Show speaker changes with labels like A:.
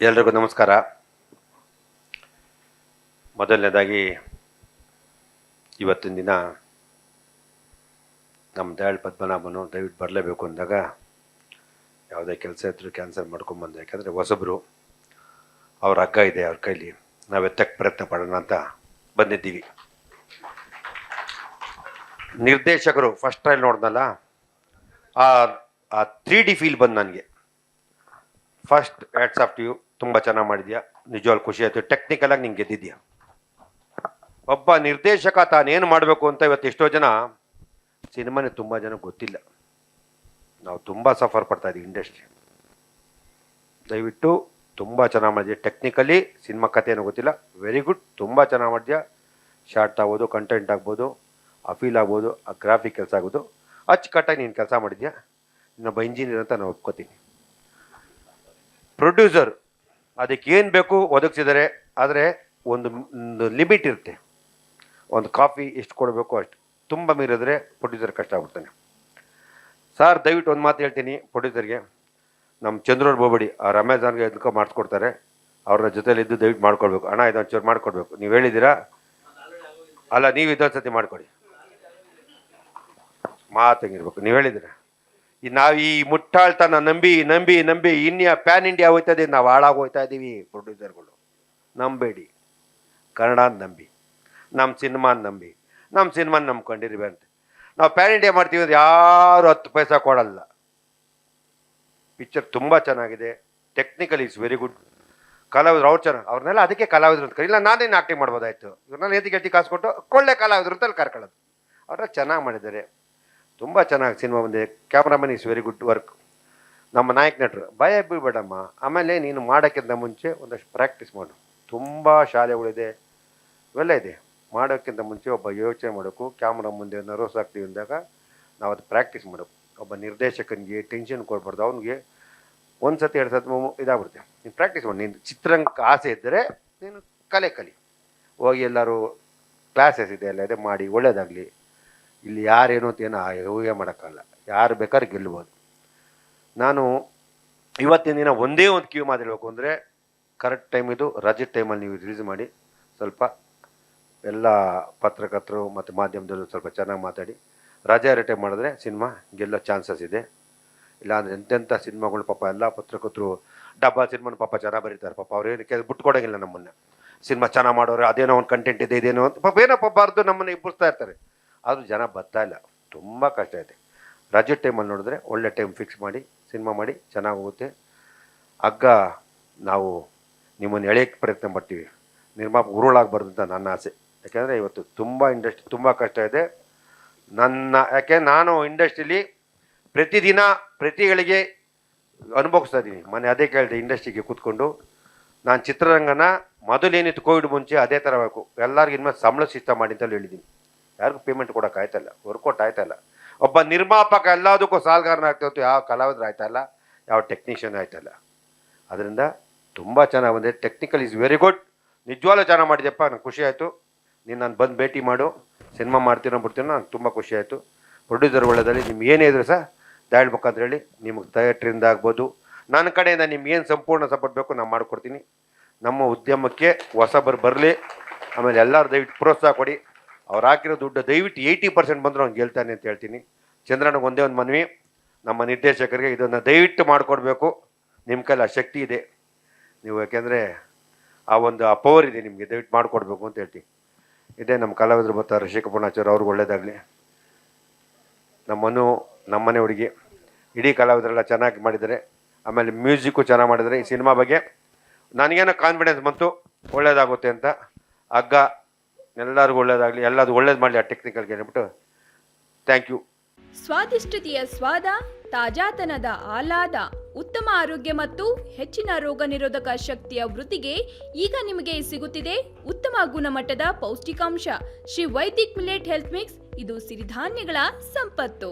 A: ಎಲ್ರಿಗೂ ನಮಸ್ಕಾರ. ಮೊದಲನೇದಾಗಿ ಇವತ್ತಿನ ದಿನ ನಮ್ಮ ದಯಾಳ್ ಪದ್ಮನಾಭನು ದಯವಿಟ್ಟು ಬರಲೇಬೇಕು ಅಂದಾಗ ಯಾವುದೇ ಕೆಲಸ ಇದ್ದರೂ ಕ್ಯಾನ್ಸಲ್ ಮಾಡ್ಕೊಂಬಂದೆ. ಯಾಕಂದರೆ ಹೊಸಬ್ರು, ಅವ್ರ ಹಗ್ಗ ಇದೆ ಅವ್ರ ಕೈಲಿ, ನಾವು ಎತ್ತಕ್ಕೆ ಪ್ರಯತ್ನ ಪಡೋಣ ಅಂತ ಬಂದಿದ್ದೀವಿ. ನಿರ್ದೇಶಕರು ಫಸ್ಟ್ ಟ್ರೈಲ್ ನೋಡ್ದಲ್ಲ, ಆ 3D ಫೀಲ್ ಬಂದು ನನಗೆ first hats off to you. ತುಂಬ ಚೆನ್ನಾಗಿ ಮಾಡಿದ್ಯಾ, ನಿಜವಾಗ್ಲೂ ಖುಷಿ ಆಯಿತು. ಟೆಕ್ನಿಕಲಾಗಿ ನಿಂಗೆ ಗೆದ್ದಿದ್ಯಾ. ಒಬ್ಬ ನಿರ್ದೇಶಕ ತಾನೇನು ಮಾಡಬೇಕು ಅಂತ ಇವತ್ತು ಎಷ್ಟೋ ಜನ ಸಿನಿಮಾನೇ ತುಂಬ ಜನ ಗೊತ್ತಿಲ್ಲ. ನಾವು ತುಂಬ ಸಫರ್ ಪಡ್ತಾ ಇದ್ದೀವಿ ಇಂಡಸ್ಟ್ರಿ. ದಯವಿಟ್ಟು ತುಂಬ ಚೆನ್ನಾಗಿ ಮಾಡಿದ್ಯಾ. ಟೆಕ್ನಿಕಲಿ ಸಿನಿಮಾ ಕಥೆ ಏನೋ ಗೊತ್ತಿಲ್ಲ, ವೆರಿ ಗುಡ್, ತುಂಬ ಚೆನ್ನಾಗಿ ಮಾಡಿದ್ಯಾ. ಶಾರ್ಟ್ ಆಗ್ಬೋದು, ಕಂಟೆಂಟ್ ಆಗ್ಬೋದು, ಆ ಫೀಲ್ ಆಗ್ಬೋದು, ಆ ಗ್ರಾಫಿಕ್ ಕೆಲಸ ಆಗ್ಬೋದು, ಅಚ್ಚುಕಟ್ಟಾಗಿ ನೀನು ಕೆಲಸ ಮಾಡಿದ್ಯಾ. ಇನ್ನೊಬ್ಬ ಇಂಜಿನಿಯರ್ ಅಂತ ನಾನು ಒಪ್ಕೋತೀನಿ. ಪ್ರೊಡ್ಯೂಸರ್ ಅದಕ್ಕೆ ಏನು ಬೇಕು ಒದಗಿಸಿದರೆ, ಆದರೆ ಒಂದು ಲಿಮಿಟ್ ಇರುತ್ತೆ. ಒಂದು ಕಾಫಿ ಎಷ್ಟು ಕೊಡಬೇಕು ಅಷ್ಟು, ತುಂಬ ಮೀರಿದ್ರೆ ಪ್ರೊಡ್ಯೂಸರ್ ಕಷ್ಟ ಆಗ್ಬಿಡ್ತಾನೆ. ಸರ್ ದಯವಿಟ್ಟು ಒಂದು ಮಾತು ಹೇಳ್ತೀನಿ ಪ್ರೊಡ್ಯೂಸರ್ಗೆ, ನಮ್ಮ ಚಂದ್ರವ್ರು ಬೋಬಡಿ ಅವ್ರು ಅಮೆಝಾನ್ಗೆ ಎದ್ಕೊ ಮಾಡಿಸ್ಕೊಡ್ತಾರೆ, ಅವ್ರ ಜೊತೆಲಿದ್ದು ದಯವಿಟ್ಟು ಮಾಡ್ಕೊಡ್ಬೇಕು. ಹಣ ಇದೊಂದು ಚೂರು ಮಾಡಿಕೊಡ್ಬೇಕು. ನೀವು ಹೇಳಿದ್ದೀರಾ ಅಲ್ಲ, ನೀವು ಇದೊಂದು ಸತಿ ಮಾಡಿಕೊಡಿ. ಮಾತಂಗಿರ್ಬೇಕು, ನೀವು ಹೇಳಿದ್ದೀರಾ. ನಾವು ಈ ಮುಟ್ಟಾಳ್ತನ ನಂಬಿ ನಂಬಿ ನಂಬಿ ಇನ್ಯ ಪ್ಯಾನ್ ಇಂಡಿಯಾ ಹೋಗ್ತಾ ಇದ್ದೀವಿ, ನಾವು ಹಾಳಾಗಿ ಹೋಗ್ತಾ ಇದ್ದೀವಿ. ಪ್ರೊಡ್ಯೂಸರ್ಗಳು ನಂಬೇಡಿ, ಕನ್ನಡ ನಂಬಿ, ನಮ್ಮ ಸಿನಿಮಾನ ನಂಬಿ, ನಮ್ಮ ಸಿನಿಮಾನ ನಂಬ್ಕೊಂಡಿರ್ಬೇಕು ಅಂತ. ನಾವು ಪ್ಯಾನ್ ಇಂಡಿಯಾ ಮಾಡ್ತೀವಿ ಅಂದ್ರೆ ಯಾರು 10 ಪೈಸಾ ಕೊಡಲ್ಲ. ಪಿಕ್ಚರ್ ತುಂಬ ಚೆನ್ನಾಗಿದೆ, ಟೆಕ್ನಿಕಲ್ ಇಸ್ ವೆರಿ ಗುಡ್. ಕಲಾವಿದ್ರು ಅವ್ರು ಚೆನ್ನಾಗಿ, ಅವ್ರನ್ನೆಲ್ಲ ಅದಕ್ಕೆ ಕಲಾವಿದ್ರು ಅಂತ ಇಲ್ಲ, ನಾನೇನು ಆ್ಯಕ್ಟಿಂಗ್ ಮಾಡ್ಬೋದಾಯ್ತು. ಇವ್ರನ್ನೆಲ್ಲ ಎತ್ತಿ ಕಾಸು ಕೊಟ್ಟು ಕೊಳ್ಳೆ ಕಲಾವಿದ್ರು ಅಂತಲ್ಲಿ ಕರ್ಕೊಳ್ಳೋದು. ಅವ್ರನ್ನ ಚೆನ್ನಾಗಿ ಮಾಡಿದ್ದಾರೆ, ತುಂಬ ಚೆನ್ನಾಗಿ ಸಿನಿಮಾ ಬಂದಿದೆ. Cameraman is very good work. ನಮ್ಮ ನಾಯಕ ನಟರು ಭಯ ಬೀಳ್ಬೇಡಮ್ಮ. ಆಮೇಲೆ ನೀನು ಮಾಡೋಕ್ಕಿಂತ ಮುಂಚೆ ಒಂದಷ್ಟು ಪ್ರಾಕ್ಟೀಸ್ ಮಾಡು. ತುಂಬ ಶಾಲೆಗಳಿದೆ, ಇವೆಲ್ಲ ಇದೆ. ಮಾಡೋಕ್ಕಿಂತ ಮುಂಚೆ ಒಬ್ಬ ಯೋಚನೆ ಮಾಡಬೇಕು. ಕ್ಯಾಮ್ರಾ ಮುಂದೆ ನರ್ವಸ್ ಆಗ್ತೀವಿ ಅಂದಾಗ ನಾವು ಅದು ಪ್ರಾಕ್ಟೀಸ್ ಮಾಡಬೇಕು. ಒಬ್ಬ ನಿರ್ದೇಶಕನಿಗೆ ಟೆನ್ಷನ್ ಕೊಡ್ಬಾರ್ದು. ಅವನಿಗೆ ಒಂದು ಸತಿ 2 ಸತಿ ಇದಾಗ್ಬಿಡುತ್ತೆ. ನೀನು ಪ್ರಾಕ್ಟೀಸ್ ಮಾಡಿ. ನೀನು ಚಿತ್ರಂಕ ಆಸೆ ಇದ್ದರೆ ನೀನು ಕಲಿ ಹೋಗಿ. ಎಲ್ಲರೂ ಕ್ಲಾಸಸ್ ಇದೆ, ಎಲ್ಲ ಇದೆ, ಮಾಡಿ ಒಳ್ಳೇದಾಗಲಿ. ಇಲ್ಲಿ ಯಾರೇನು ಅಂತ ಏನೋ ಊಹೆ ಮಾಡೋಕ್ಕಲ್ಲ, ಯಾರು ಬೇಕಾದ್ರೆ ಗೆಲ್ಬೋದು. ನಾನು ಇವತ್ತಿನ ದಿನ ಒಂದೇ ಒಂದು ಕ್ಯೂ ಮಾತಾಡಬೇಕು ಅಂದರೆ, ಕರೆಕ್ಟ್ ಟೈಮ್ ಇದು, ರಜೆ ಟೈಮಲ್ಲಿ ನೀವು ರಿಲೀಸ್ ಮಾಡಿ. ಸ್ವಲ್ಪ ಎಲ್ಲ ಪತ್ರಕರ್ತರು ಮತ್ತು ಮಾಧ್ಯಮದಲ್ಲೂ ಸ್ವಲ್ಪ ಚೆನ್ನಾಗಿ ಮಾತಾಡಿ. ರಜೆ ಟೈಮ್ ಮಾಡಿದ್ರೆ ಸಿನಿಮಾ ಗೆಲ್ಲೋ ಚಾನ್ಸಸ್ ಇದೆ. ಇಲ್ಲಾಂದರೆ ಎಂತೆಂಥ ಸಿನಿಮಾಗಳು ಪಾಪ ಎಲ್ಲ ಪತ್ರಕರ್ತರು ಡಬ್ಬಾ ಸಿನಿಮಾನ ಪಾಪ ಚೆನ್ನಾಗಿ ಬರೀತಾರೆ. ಪಾಪ ಅವ್ರೇನಕ್ಕೆ ಬಿಟ್ಕೊಡೋಂಗಿಲ್ಲ ನಮ್ಮನ್ನು. ಸಿನಿಮಾ ಚೆನ್ನಾಗಿ ಮಾಡೋರು ಅದೇನೋ ಒಂದು ಕಂಟೆಂಟ್ ಇದೆ, ಇದೇನೋ ಅಂತ ಪಾಪ ಏನೋ ಪಾಪ ಅರ್ದು ನಮ್ಮನ್ನು ಇಬ್ಬರಿಸ್ತಾ ಇರ್ತಾರೆ. ಆದರೂ ಜನ ಬರ್ತಾ ಇಲ್ಲ, ತುಂಬ ಕಷ್ಟ ಇದೆ. ರಜೆ ಟೈಮಲ್ಲಿ ನೋಡಿದ್ರೆ ಒಳ್ಳೆ ಟೈಮ್ ಫಿಕ್ಸ್ ಮಾಡಿ ಸಿನಿಮಾ ಮಾಡಿ, ಚೆನ್ನಾಗಿ ಹೋಗುತ್ತೆ. ಹಗ್ಗ ನಾವು ನಿಮ್ಮನ್ನು ಎಳೆಯೋಕ್ಕೆ ಪ್ರಯತ್ನ ಪಡ್ತೀವಿ, ನಿರ್ಮಾಪ ಉರುಳಾಗಬಾರ್ದು ಅಂತ ನನ್ನ ಆಸೆ. ಯಾಕೆಂದರೆ ಇವತ್ತು ತುಂಬ ಇಂಡಸ್ಟ್ರಿ ತುಂಬ ಕಷ್ಟ ಇದೆ. ಯಾಕೆ ನಾನು ಇಂಡಸ್ಟ್ರೀಲಿ ಪ್ರತಿದಿನ ಪ್ರತಿಗಳಿಗೆ ಅನುಭವಿಸ್ತಾ ಇದ್ದೀನಿ. ಮೊನ್ನೆ ಅದೇ ಕೇಳಿದೆ ಇಂಡಸ್ಟ್ರಿಗೆ ಕೂತ್ಕೊಂಡು. ನಾನು ಚಿತ್ರರಂಗನ ಮೊದಲೇನಿತ್ತು ಕೋವಿಡ್ ಮುಂಚೆ ಅದೇ ಥರ ಬೇಕು, ಎಲ್ಲರಿಗೂ ಇನ್ಮೇಲೆ ಸಂಬಳ ಸಿಸ್ಟಮ್ ಮಾಡಿ ಅಂತಲೂ ಹೇಳಿದ್ದೀನಿ. ಯಾರಿಗೂ ಪೇಮೆಂಟ್ ಕೊಡೋಕೆ ಆಯ್ತಲ್ಲ, ವರ್ಕೌಟ್ ಆಯ್ತಲ್ಲ. ಒಬ್ಬ ನಿರ್ಮಾಪಕ ಎಲ್ಲದಕ್ಕೂ ಸಾಲಗಾರನ ಆಗ್ತಿತ್ತು, ಯಾವ ಕಲಾವಿದ್ರು ಆಯ್ತಲ್ಲ, ಯಾವ ಟೆಕ್ನಿಷಿಯನ್ ಆಯ್ತಲ್ಲ. ಅದರಿಂದ ತುಂಬ ಚೆನ್ನಾಗಿ ಬಂದಿದೆ. Technical is very good. ನಿಜವಾಗ್ಲೂ ಚೆನ್ನಾಗಿ ಮಾಡಿದೆಪ್ಪ, ನಂಗೆ ಖುಷಿ ಆಯಿತು. ನೀನು ನಾನು ಬಂದು ಭೇಟಿ ಮಾಡು, ಸಿನಿಮಾ ಮಾಡ್ತೀನೋ ಬಿಡ್ತೀನೋ, ನಂಗೆ ತುಂಬ ಖುಷಿ ಆಯಿತು. ಪ್ರೊಡ್ಯೂಸರ್ ಒಳ್ಳೆದಲ್ಲಿ ನಿಮ್ಗೆ ಏನೇ ಇದ್ರು ಸಹ ಹೇಳ್ಬೇಕಂತ ಹೇಳಿ, ನಿಮಗೆ ಥಿಯೇಟ್ರಿಂದ ಆಗ್ಬೋದು, ನನ್ನ ಕಡೆಯಿಂದ ನಿಮ್ಗೆ ಏನು ಸಂಪೂರ್ಣ ಸಪೋರ್ಟ್ ಬೇಕು ನಾನು ಮಾಡಿಕೊಡ್ತೀನಿ. ನಮ್ಮ ಉದ್ಯಮಕ್ಕೆ ಹೊಸಬರು ಬರಲಿ. ಆಮೇಲೆ ಎಲ್ಲರೂ ದಯವಿಟ್ಟು ಪ್ರೋತ್ಸಾಹ ಕೊಡಿ. ಅವ್ರು ಹಾಕಿರೋ ದುಡ್ಡು ದಯವಿಟ್ಟು 80% ಬಂದರೂ ಅವ್ನು ಗೆಲ್ತಾನೆ ಅಂತ ಹೇಳ್ತೀನಿ. ಚಂದ್ರನಿಗೆ ಒಂದೇ ಒಂದು ಮನವಿ, ನಮ್ಮ ನಿರ್ದೇಶಕರಿಗೆ ಇದನ್ನು ದಯವಿಟ್ಟು ಮಾಡಿಕೊಡ್ಬೇಕು. ನಿಮ್ಮ ಕೈಲಿ ಆ ಶಕ್ತಿ ಇದೆ ನೀವು, ಯಾಕೆಂದರೆ ಆ ಒಂದು ಪವರ್ ಇದೆ ನಿಮಗೆ, ದಯವಿಟ್ಟು ಮಾಡಿಕೊಡ್ಬೇಕು ಅಂತ ಹೇಳ್ತೀನಿ. ಇದೇ ನಮ್ಮ ಕಲಾವಿದರು ಬರ್ತಾರೆ, ಶ್ರೀಕಪೂರ್ಣಾಚಾರ್ಯ, ಅವ್ರಿಗೆ ಒಳ್ಳೇದಾಗಲಿ. ನಮ್ಮನೆ ಹುಡುಗಿ, ಇಡೀ ಕಲಾವಿದರೆಲ್ಲ ಚೆನ್ನಾಗಿ ಮಾಡಿದ್ದಾರೆ. ಆಮೇಲೆ ಮ್ಯೂಸಿಕ್ಕು ಚೆನ್ನಾಗಿ ಮಾಡಿದ್ದಾರೆ. ಈ ಸಿನಿಮಾ ಬಗ್ಗೆ ನನಗೇನೋ ಕಾನ್ಫಿಡೆನ್ಸ್ ಬಂತು, ಒಳ್ಳೇದಾಗುತ್ತೆ ಅಂತ. ಹಗ್ಗ ಎಲ್ಲರಿಗೂ ಒಳ್ಳೇದಾಗಲಿ, ಎಲ್ಲದು ಒಳ್ಳೇದು ಮಾಡಲಿ ಆ ಟೆಕ್ನಿಕಲ್ಗೆ ಹೇಳ್ಬಿಟ್ಟು ಥ್ಯಾಂಕ್ ಯು.
B: ಸ್ವಾದಿಷ್ಟತೆಯ ಸ್ವಾದ, ತಾಜಾತನದ ಆಹ್ಲಾದ, ಉತ್ತಮ ಆರೋಗ್ಯ ಮತ್ತು ಹೆಚ್ಚಿನ ರೋಗ ನಿರೋಧಕ ಶಕ್ತಿಯ ವೃದ್ಧಿಗೆ ಈಗ ನಿಮಗೆ ಸಿಗುತ್ತಿದೆ ಉತ್ತಮ ಗುಣಮಟ್ಟದ ಪೌಷ್ಟಿಕಾಂಶ. Shri Vaidik millet health mix. ಇದು ಸಿರಿಧಾನ್ಯಗಳ ಸಂಪತ್ತು.